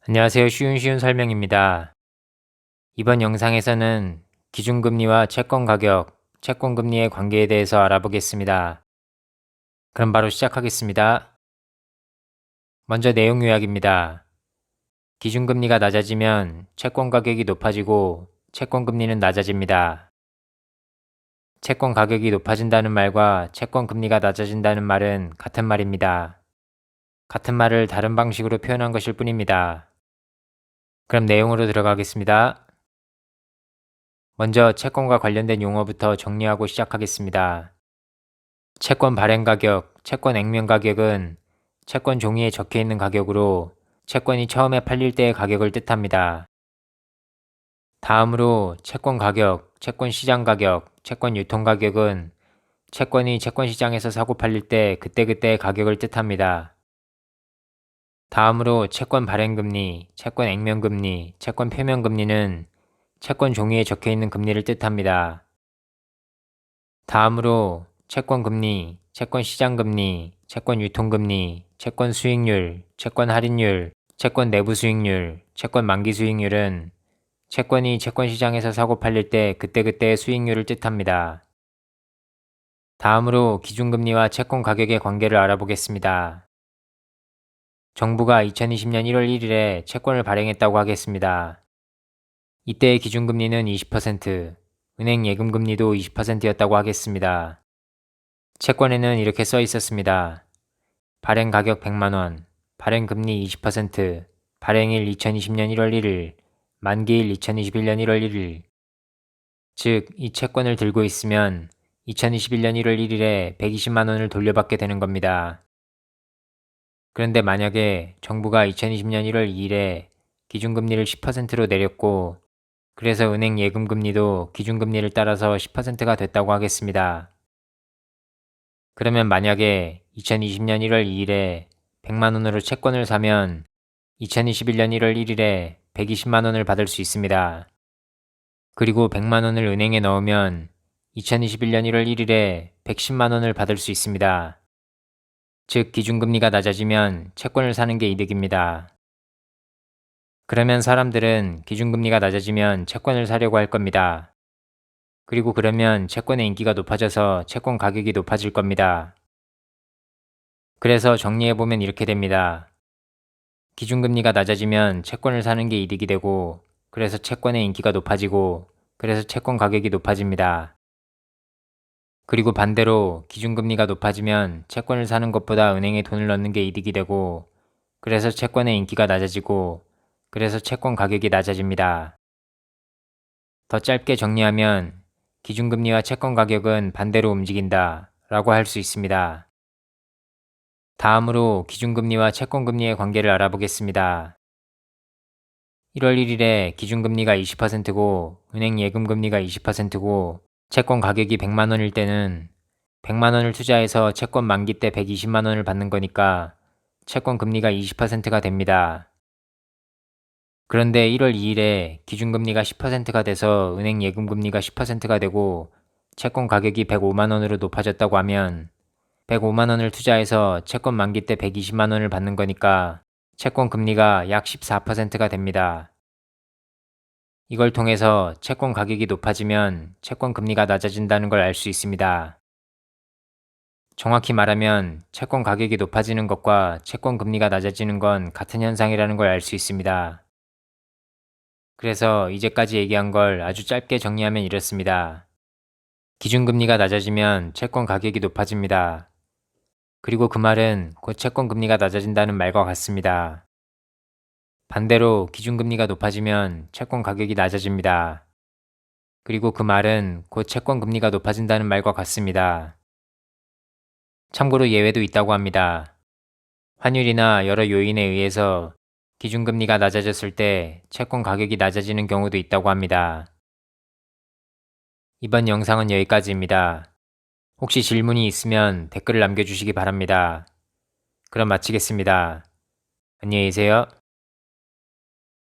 안녕하세요. 쉬운 설명입니다. 이번 영상에서는 기준금리와 채권 가격, 채권 금리의 관계에 대해서 알아보겠습니다. 그럼 바로 시작하겠습니다. 먼저 내용 요약입니다. 기준금리가 낮아지면 채권 가격이 높아지고 채권 금리는 낮아집니다. 채권 가격이 높아진다는 말과 채권 금리가 낮아진다는 말은 같은 말입니다. 같은 말을 다른 방식으로 표현한 것일 뿐입니다. 그럼 내용으로 들어가겠습니다. 먼저 채권과 관련된 용어부터 정리하고 시작하겠습니다. 채권 발행 가격, 채권 액면 가격은 채권 종이에 적혀 있는 가격으로 채권이 처음에 팔릴 때의 가격을 뜻합니다. 다음으로 채권 가격, 채권 시장 가격, 채권 유통 가격은 채권이 채권 시장에서 사고 팔릴 때 그때그때의 가격을 뜻합니다. 다음으로 채권 발행 금리, 채권 액면 금리, 채권 표면 금리는 채권 종이에 적혀 있는 금리를 뜻합니다. 다음으로 채권 금리, 채권 시장 금리, 채권 유통 금리, 채권 수익률, 채권 할인율, 채권 내부 수익률, 채권 만기 수익률은 채권이 채권 시장에서 사고 팔릴 때 그때그때의 수익률을 뜻합니다. 다음으로 기준금리와 채권 가격의 관계를 알아보겠습니다. 정부가 2020년 1월 1일에 채권을 발행했다고 하겠습니다. 이때의 기준금리는 20%, 은행 예금금리도 20%였다고 하겠습니다. 채권에는 이렇게 써 있었습니다. 발행 가격 100만원, 발행 금리 20%, 발행일 2020년 1월 1일, 만기일 2021년 1월 1일. 즉, 이 채권을 들고 있으면 2021년 1월 1일에 120만원을 돌려받게 되는 겁니다. 그런데 만약에 정부가 2020년 1월 2일에 기준금리를 10%로 내렸고, 그래서 은행 예금금리도 기준금리를 따라서 10%가 됐다고 하겠습니다. 그러면 만약에 2020년 1월 2일에 100만원으로 채권을 사면 2021년 1월 1일에 120만원을 받을 수 있습니다. 그리고 100만원을 은행에 넣으면 2021년 1월 1일에 110만원을 받을 수 있습니다. 즉, 기준금리가 낮아지면 채권을 사는 게 이득입니다. 그러면 사람들은 기준금리가 낮아지면 채권을 사려고 할 겁니다. 그리고 그러면 채권의 인기가 높아져서 채권 가격이 높아질 겁니다. 그래서 정리해보면 이렇게 됩니다. 기준금리가 낮아지면 채권을 사는 게 이득이 되고, 그래서 채권의 인기가 높아지고, 그래서 채권 가격이 높아집니다. 그리고 반대로 기준금리가 높아지면 채권을 사는 것보다 은행에 돈을 넣는 게 이득이 되고, 그래서 채권의 인기가 낮아지고, 그래서 채권 가격이 낮아집니다. 더 짧게 정리하면 기준금리와 채권 가격은 반대로 움직인다 라고 할 수 있습니다. 다음으로 기준금리와 채권금리의 관계를 알아보겠습니다. 1월 1일에 기준금리가 20%고 은행 예금금리가 20%고 채권 가격이 100만원일 때는 100만원을 투자해서 채권 만기 때 120만원을 받는 거니까 채권 금리가 20%가 됩니다. 그런데 1월 2일에 기준금리가 10%가 돼서 은행 예금금리가 10%가 되고 채권 가격이 105만원으로 높아졌다고 하면 105만원을 투자해서 채권 만기 때 120만원을 받는 거니까 채권 금리가 약 14%가 됩니다. 이걸 통해서 채권 가격이 높아지면 채권 금리가 낮아진다는 걸 알 수 있습니다. 정확히 말하면 채권 가격이 높아지는 것과 채권 금리가 낮아지는 건 같은 현상이라는 걸 알 수 있습니다. 그래서 이제까지 얘기한 걸 아주 짧게 정리하면 이렇습니다. 기준금리가 낮아지면 채권 가격이 높아집니다. 그리고 그 말은 곧 채권 금리가 낮아진다는 말과 같습니다. 반대로 기준금리가 높아지면 채권 가격이 낮아집니다. 그리고 그 말은 곧 채권 금리가 높아진다는 말과 같습니다. 참고로 예외도 있다고 합니다. 환율이나 여러 요인에 의해서 기준금리가 낮아졌을 때 채권 가격이 낮아지는 경우도 있다고 합니다. 이번 영상은 여기까지입니다. 혹시 질문이 있으면 댓글을 남겨주시기 바랍니다. 그럼 마치겠습니다. 안녕히 계세요.